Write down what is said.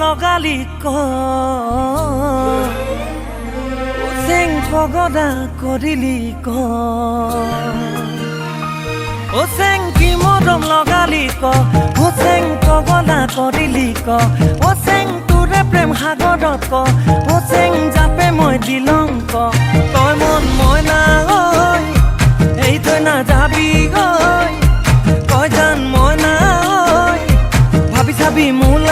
লগালি ক চেং পগদা কৰিলি ক ও চেং কি মৰম লগালি ক ও চেং পগদা কৰিলি ক ও চেং তোৰে প্ৰেম সাগৰত ক ও চেং জাপে মই দিলং ক তই মন মইনা ঐ এই তই না যাবি গৈ কয় জান মইনা ঐ ভাবি চাবি মোৰ